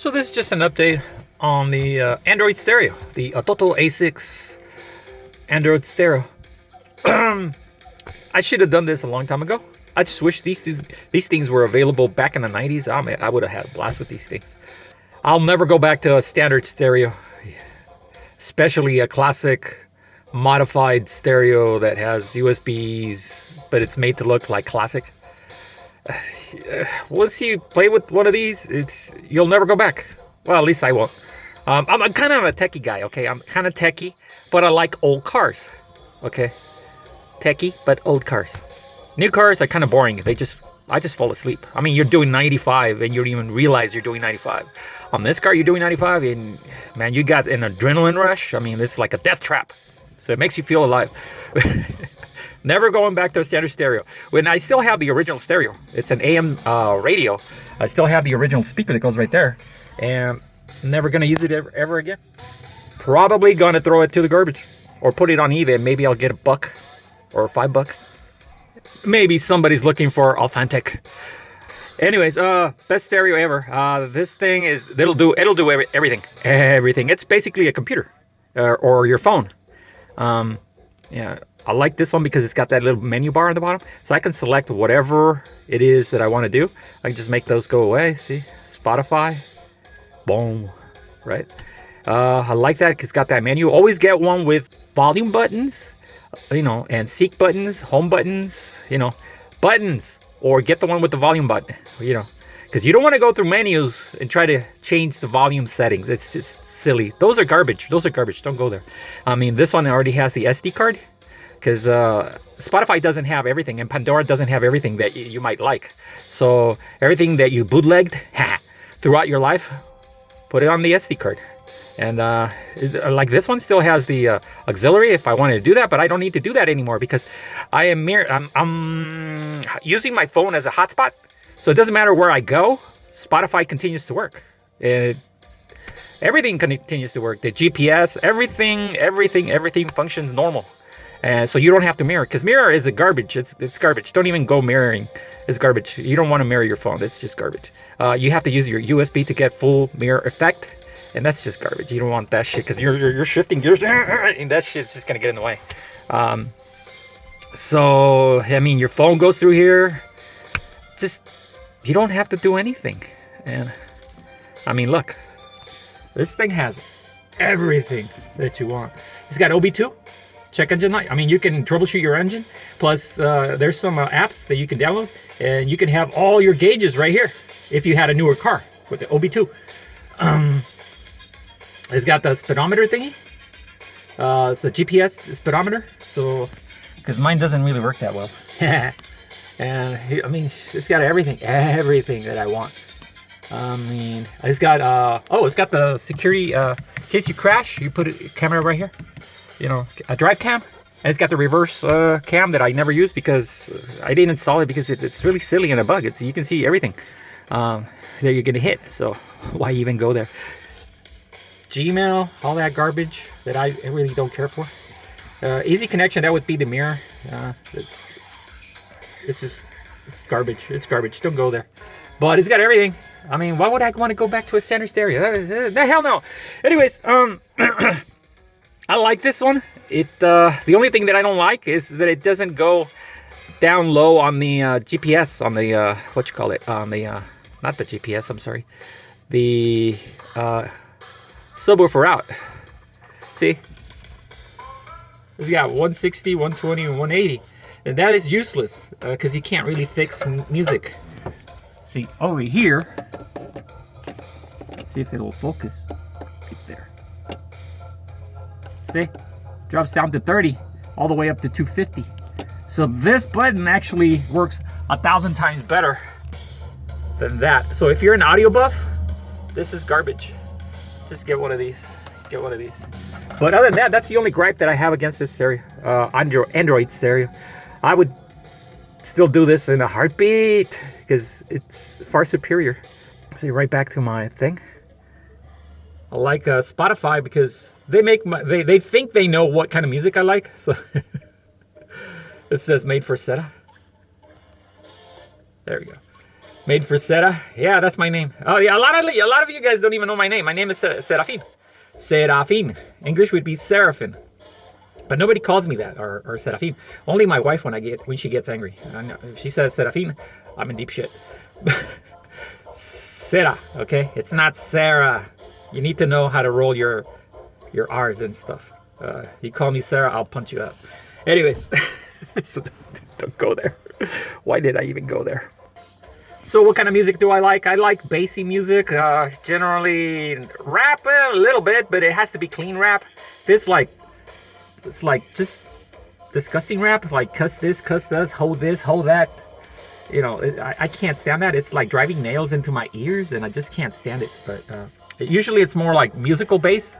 So this is just an update on the Android stereo, the Toto A6 Android stereo. I should have done this a long time ago. I just wish these things were available back in the 90s. Oh man, I would have had a blast with these things. I'll never go back to a standard stereo, especially a classic modified stereo that has USBs, but it's made to look like classic. Once you play with one of these, you'll never go back. Well, at least I won't. I'm kind of a techie guy, okay? I'm kind of techie, but I like old cars, okay? Techie, but old cars. New cars are kind of boring. I just fall asleep. I mean, you're doing 95 and you don't even realize you're doing 95. On this car, you're doing 95 and man, you got an adrenaline rush. I mean, it's like a death trap. So it makes you feel alive. Never going back to a standard stereo. When I still have the original stereo, it's an AM radio. I still have the original speaker that goes right there, and I'm never gonna use it ever again. Probably gonna throw it to the garbage or put it on eBay. Maybe I'll get $1 or $5. Maybe somebody's looking for authentic. Anyways, best stereo ever. This thing it'll do everything. It's basically a computer or your phone. Yeah. I like this one because it's got that little menu bar on the bottom, so I can select whatever it is that I want to do. I can just make those go away. See, Spotify, boom, right? I like that because it's got that menu. Always get one with volume buttons, and seek buttons, home buttons, buttons, or get the one with the volume button, because you don't want to go through menus and try to change the volume settings. It's just silly. Those are garbage. Don't go there. I mean, this one already has the SD card. Because Spotify doesn't have everything, and Pandora doesn't have everything that you might like. So everything that you bootlegged throughout your life, put it on the SD card. And like this one still has the auxiliary if I wanted to do that, but I don't need to do that anymore because I'm using my phone as a hotspot. So it doesn't matter where I go, Spotify continues to work. Everything continues to work. The GPS, everything functions normal. And so you don't have to mirror, because mirror is a garbage. It's garbage. Don't even go mirroring. It's garbage. You don't want to mirror your phone. It's just garbage. You have to use your USB to get full mirror effect, and that's just garbage. You don't want that shit because you're shifting gears, and that shit's just gonna get in the way. So I mean, your phone goes through here. Just you don't have to do anything. And I mean, look, this thing has everything that you want. It's got OB2. Check engine light. I mean, you can troubleshoot your engine. Plus, there's some apps that you can download, and you can have all your gauges right here if you had a newer car with the OB2. It's got the speedometer thingy. It's a GPS speedometer. So, because mine doesn't really work that well. And I mean, it's got everything that I want. I mean, it's got it's got the security. In case you crash, you put a camera right here. A drive cam, and it's got the reverse cam that I never use because I didn't install it because it's really silly and a bug. You can see everything that you're gonna hit, so why even go there? Gmail, all that garbage that I really don't care for. Easy connection, that would be the mirror. It's garbage. It's garbage. Don't go there. But it's got everything. I mean, why would I want to go back to a standard stereo? The hell no. Anyways, I like this one. The only thing that I don't like is that it doesn't go down low on the GPS, on the on the not the GPS, I'm sorry, the subwoofer out. See, it's got 160, 120, and 180, and that is useless because you can't really fix music. See over here, see if it'll focus. Right there. See, drops down to 30 all the way up to 250. So this button actually works 1,000 times better than that. So if you're an audio buff, this is garbage. Just get one of these. But other than that, that's the only gripe that I have against this stereo, Android stereo. I would still do this in a heartbeat because it's far superior. So right back to my thing. I like Spotify because they think they know what kind of music I like. So it says made for Seta. There we go. Made for Sera. Yeah, that's my name. Oh yeah, a lot of you guys don't even know my name. My name is Serafin. Serafin. English would be Seraphim. But nobody calls me that or Serafin. Only my wife when she gets angry. If she says Serafin, I'm in deep shit. Sera, okay? It's not Sarah. You need to know how to roll your R's and stuff. You call me Sarah, I'll punch you out. Anyways, so don't go there. Why did I even go there? So what kind of music do I like? I like bassy music, generally rap a little bit, but it has to be clean rap. If it's like just disgusting rap, like cuss this, cuss this, hold that. You know, I can't stand that. It's like driving nails into my ears, and I just can't stand it. But usually it's more like musical bass,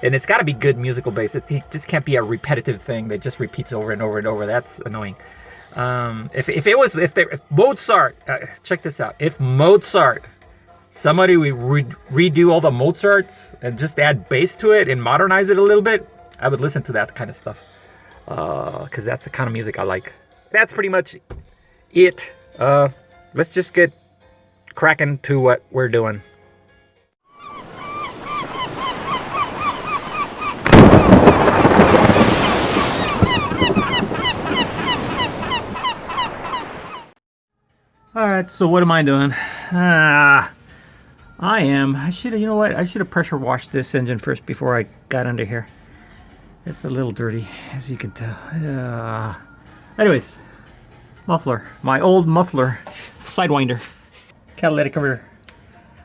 and it's got to be good musical bass. It just can't be a repetitive thing that just repeats over and over and over. That's annoying. If Mozart, check this out. If Mozart, somebody would redo all the Mozarts and just add bass to it and modernize it a little bit, I would listen to that kind of stuff. Because that's the kind of music I like. That's pretty much it. Let's just get cracking to what we're doing. Alright, so what am I doing? I should have, you know what? I should have pressure washed this engine first before I got under here. It's a little dirty, as you can tell. Anyways, muffler. My old muffler. Sidewinder. Catalytic converter.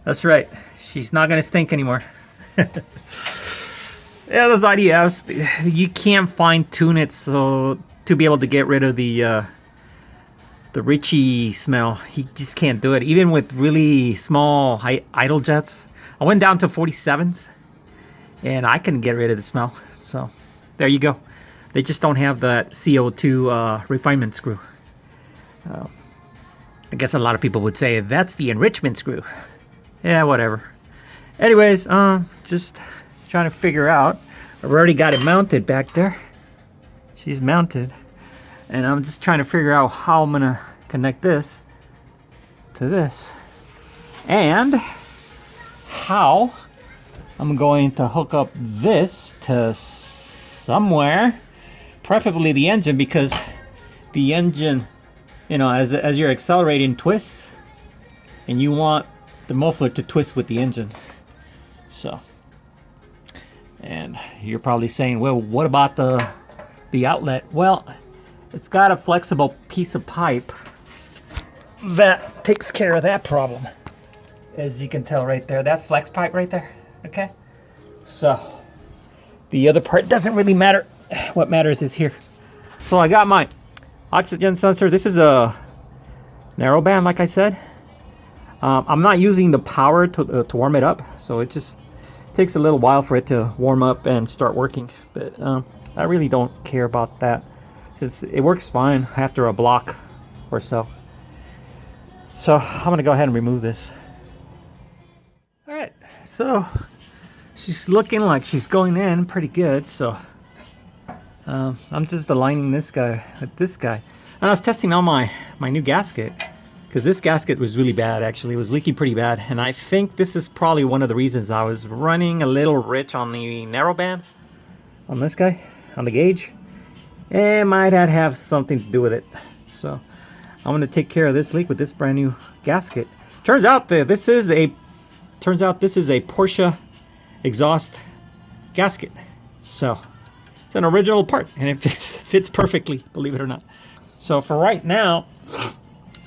That's right. She's not going to stink anymore. Yeah, those IDFs, you can't fine tune it so to be able to get rid of the Richie smell. He just can't do it. Even with really small idle jets. I went down to 47s and I couldn't get rid of the smell. So there you go. They just don't have that CO2 refinement screw. I guess a lot of people would say that's the enrichment screw. Yeah, whatever. Anyways, just trying to figure out. I've already got it mounted back there. She's mounted. And I'm just trying to figure out how I'm gonna connect this to this. And how I'm going to hook up this to somewhere. Preferably the engine, because the engine, you know, as you're accelerating twists, and you want the muffler to twist with the engine. So, and you're probably saying, well, what about the outlet? Well, it's got a flexible piece of pipe that takes care of that problem. As you can tell right there, that flex pipe right there, okay? So, the other part doesn't really matter. What matters is here. So I got my oxygen sensor. This is a narrow band, like I said. I'm not using the power to warm it up, so it just takes a little while for it to warm up and start working. But I really don't care about that, since it works fine after a block or so. So I'm gonna go ahead and remove this. All right, so she's looking like she's going in pretty good. So I'm just aligning this guy with this guy. And I was testing on my new gasket, because this gasket was really bad. Actually, it was leaking pretty bad, and I think this is probably one of the reasons I was running a little rich on the narrow band on this guy, on the gauge. It might have something to do with it. So I'm going to take care of this leak with this brand new gasket. Turns out this is a Porsche exhaust gasket. So it's an original part, and it fits perfectly, believe it or not. So for right now,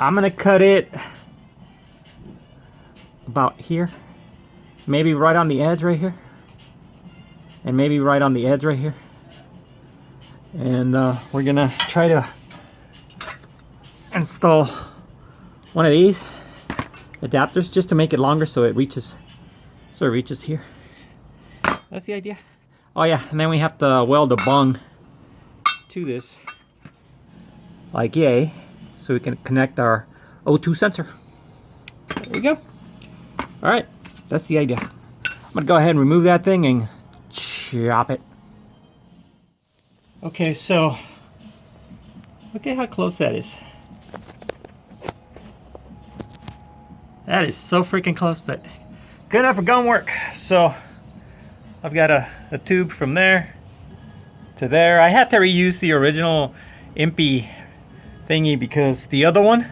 I'm going to cut it about here. Maybe right on the edge right here. And maybe right on the edge right here. And we're going to try to install one of these adapters just to make it longer, so it reaches here. That's the idea. Oh yeah, and then we have to weld a bung to this, like yay, so we can connect our O2 sensor. There we go. All right, that's the idea. I'm gonna go ahead and remove that thing and chop it. Okay, so look at how close that is. That is so freaking close, but good enough for gun work. So I've got a tube from there to there. I had to reuse the original Impy thingy because the other one,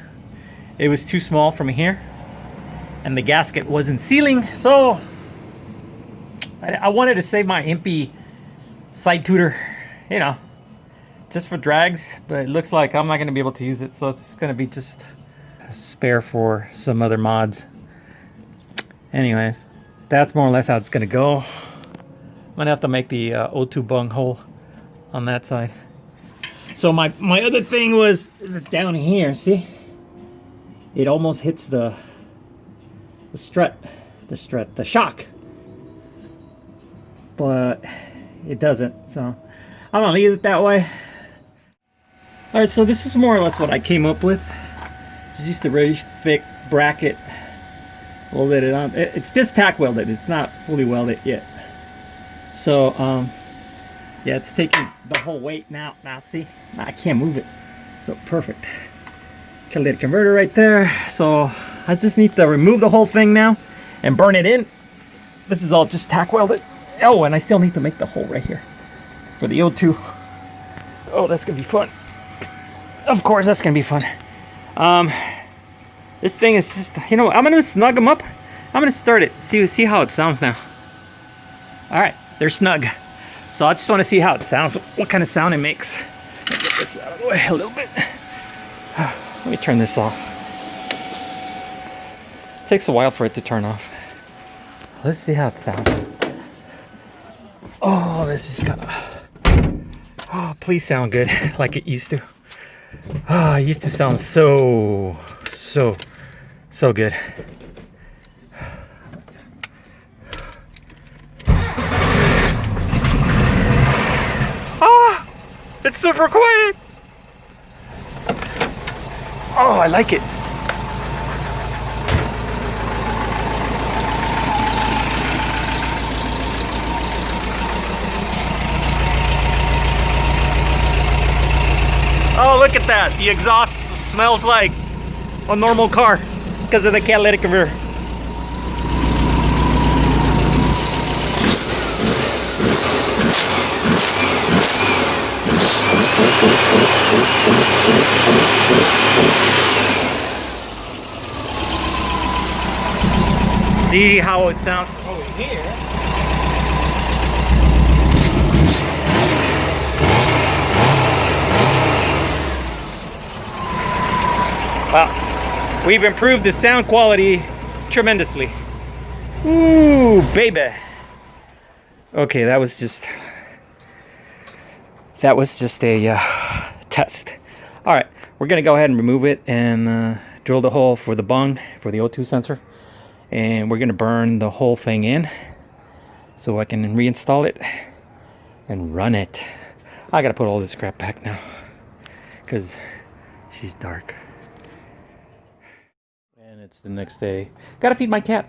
it was too small from here and the gasket wasn't sealing. So I wanted to save my Impy side tutor, you know, just for drags, but it looks like I'm not going to be able to use it, so it's going to be just a spare for some other mods. Anyways, that's more or less how it's going to go. I'm going to have to make the O2 bung hole on that side. So my other thing is it down here, see? It almost hits the shock. But it doesn't, so I'm gonna leave it that way. All right, so this is more or less what I came up with. It's just a very thick bracket. Welded it on. It's just tack welded. It's not fully welded yet. So yeah, it's taking the whole weight now. Now see, I can't move it. So perfect. Catalytic converter right there. So I just need to remove the whole thing now and burn it in. This is all just tack welded. Oh, and I still need to make the hole right here for the O2. Oh, that's gonna be fun. Of course, that's gonna be fun. This thing is just, you know, I'm gonna snug them up. I'm gonna start it. See how it sounds now. All right, they're snug. So I just want to see how it sounds. What kind of sound it makes. Let me get this out of the way a little bit. Let me turn this off. It takes a while for it to turn off. Let's see how it sounds. Oh, this is gonna. Oh, please sound good like it used to. Oh, it used to sound so good. Ah, it's super quiet. Oh, I like it. Oh, look at that. The exhaust smells like a normal car because of the catalytic converter. See how it sounds from over here. Well, we've improved the sound quality tremendously. Ooh, baby. Okay, that was just a test. All right, we're gonna go ahead and remove it and drill the hole for the bung for the O2 sensor, and we're gonna burn the whole thing in so I can reinstall it and run it. I gotta put all this crap back now because she's dark. And it's the next day. Gotta feed my cat.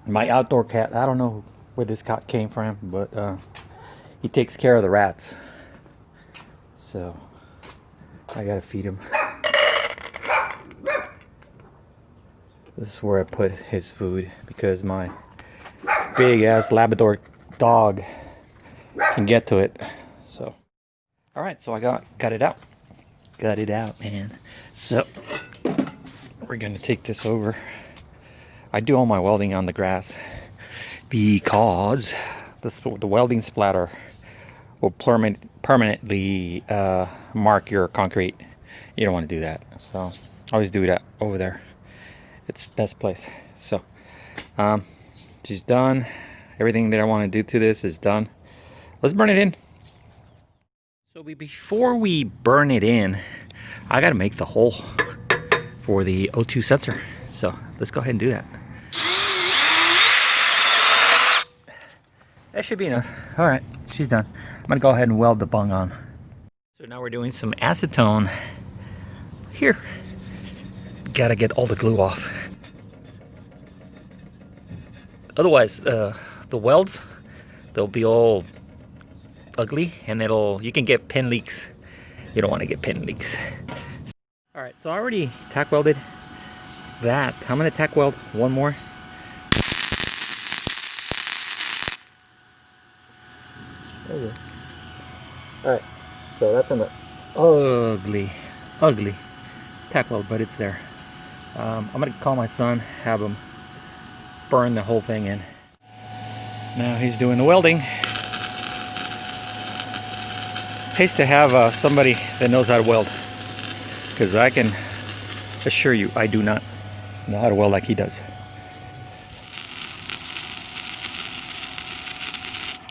My outdoor cat. I don't know where this cat came from, but he takes care of the rats. So I gotta feed him. This is where I put his food because my big ass Labrador dog can get to it. So alright, so I got it out. Got it out, man. So we're gonna take this over. I do all my welding on the grass because the welding splatter will permanently mark your concrete. You don't want to do that, so I always do that over there. It's the best place. So she's done. Everything that I want to do to this is done. Let's burn it in. So before we burn it in, I gotta make the hole for the O2 sensor. So let's go ahead and do that. That should be enough. All right, she's done. I'm gonna go ahead and weld the bung on. So now we're doing some acetone here. Gotta get all the glue off. Otherwise, the welds, they'll be all ugly and you can get pin leaks. You don't want to get pin leaks. All right, so I already tack welded that. I'm gonna tack weld one more. Alright, so that's an ugly tack weld, but it's there. I'm gonna call my son, have him burn the whole thing in. Now he's doing the welding. Pays to have somebody that knows how to weld, because I can assure you I do not know how to weld like he does.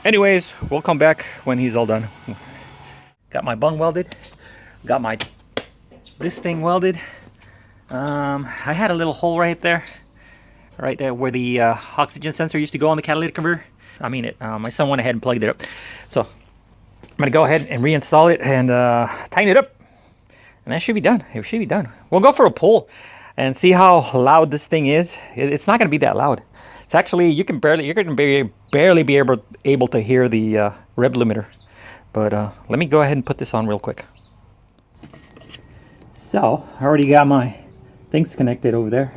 Anyways, we'll come back when he's all done. Got my bung welded, got my this thing welded. I had a little hole right there where the oxygen sensor used to go on the catalytic converter. I mean it. My son went ahead and plugged it up, so I'm gonna go ahead and reinstall it and tighten it up, and that should be done. It should be done. We'll go for a pull and see how loud this thing is. It's not gonna be that loud. It's actually, you're gonna barely be able to hear the rev limiter. But let me go ahead and put this on real quick. So I already got my things connected over there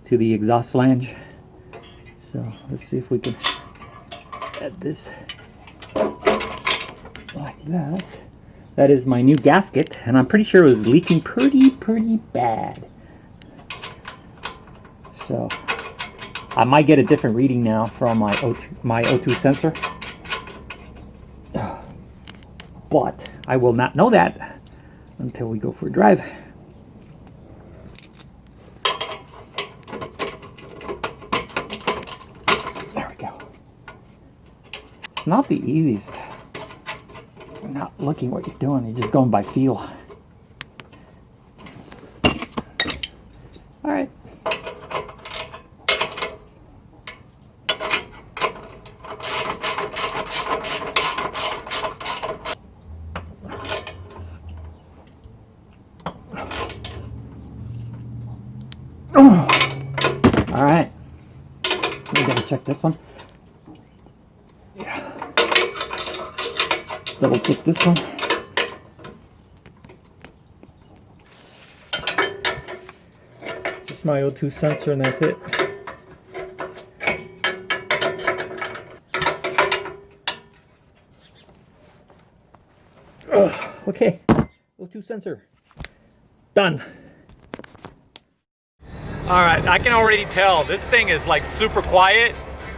to the exhaust flange. So let's see if we can add this like that. That is my new gasket, and I'm pretty sure it was leaking pretty bad. So I might get a different reading now from my O2 sensor, but I will not know that until we go for a drive. There we go. It's not the easiest. You're not looking what you're doing, you're just going by feel. All right. All right, we gotta check this one. Yeah, double check this one. Just my O2 sensor, and that's it. Okay, O2 sensor done. All right, I can already tell this thing is like super quiet.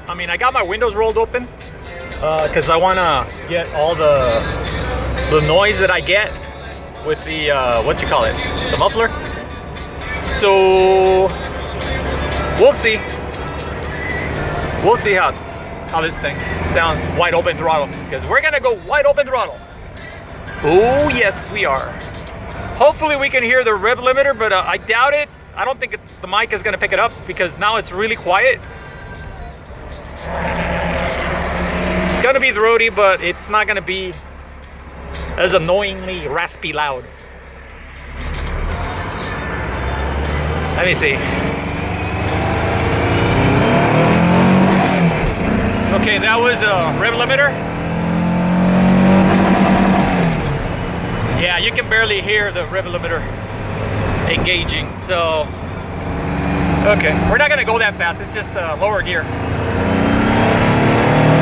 I mean, I got my windows rolled open because I want to get all the noise that I get with the what you call it, the muffler. So we'll see how this thing sounds wide open throttle, because we're gonna go wide open throttle. Oh yes, we are. Hopefully we can hear the rev limiter, but I doubt it. I don't think the mic is going to pick it up because now it's really quiet. It's going to be throaty, but it's not going to be as annoyingly raspy loud. Let me see. Okay, that was a rev limiter. Yeah, you can barely hear the rev limiter engaging. So okay, we're not gonna go that fast. It's just lower gear.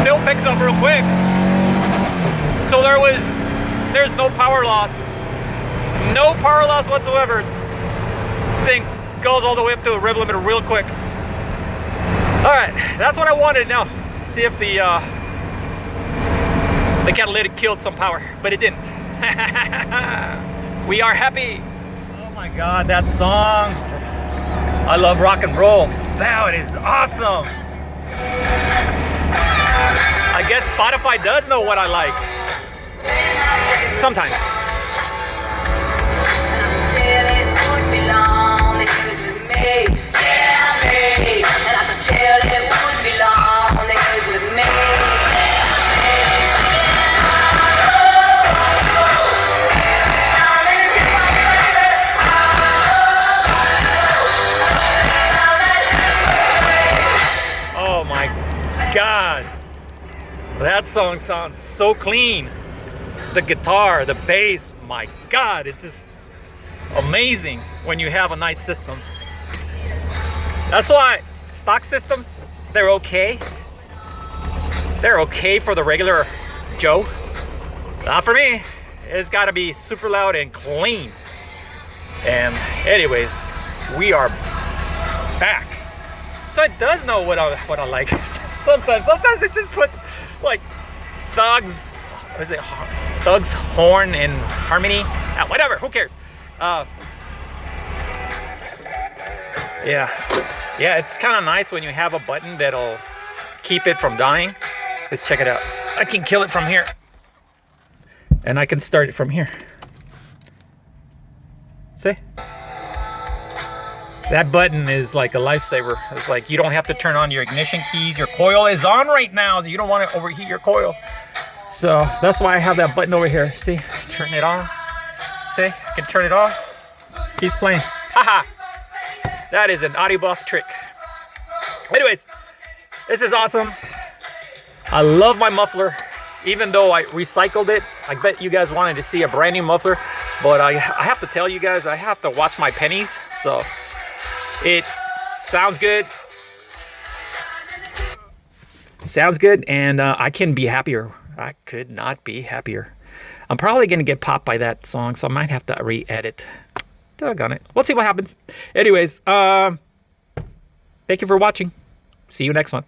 Still picks up real quick. So there's no power loss whatsoever. This thing goes all the way up to the rev limiter real quick. All right, that's what I wanted. Now see if the catalytic killed some power, but it didn't. We are happy. Oh my God, that song. I love rock and roll. That is awesome. I guess Spotify does know what I like. Sometimes. God, that song sounds so clean. The guitar, the bass, my God, it's just amazing when you have a nice system. That's why stock systems, they're okay. They're okay for the regular Joe. Not for me. It's got to be super loud and clean. And anyways, we are back. So it does know what I like. Sometimes it just puts like thugs. What is it? Thugs, horn, and harmony. Whatever. Who cares? Yeah. It's kind of nice when you have a button that'll keep it from dying. Let's check it out. I can kill it from here, and I can start it from here. See? That button is like a lifesaver. It's like you don't have to turn on your ignition keys. Your coil is on right now. You don't want to overheat your coil. So that's why I have that button over here. See? Turn it on. See? I can turn it off. Keeps playing. Haha. That is an audio buff trick. Anyways, this is awesome. I love my muffler. Even though I recycled it, I bet you guys wanted to see a brand new muffler. But I have to tell you guys, I have to watch my pennies. So it sounds good. Sounds good, and I can be happier. I could not be happier. I'm probably going to get popped by that song, so I might have to re-edit. Doggone it. We'll see what happens. Anyways, thank you for watching. See you next one.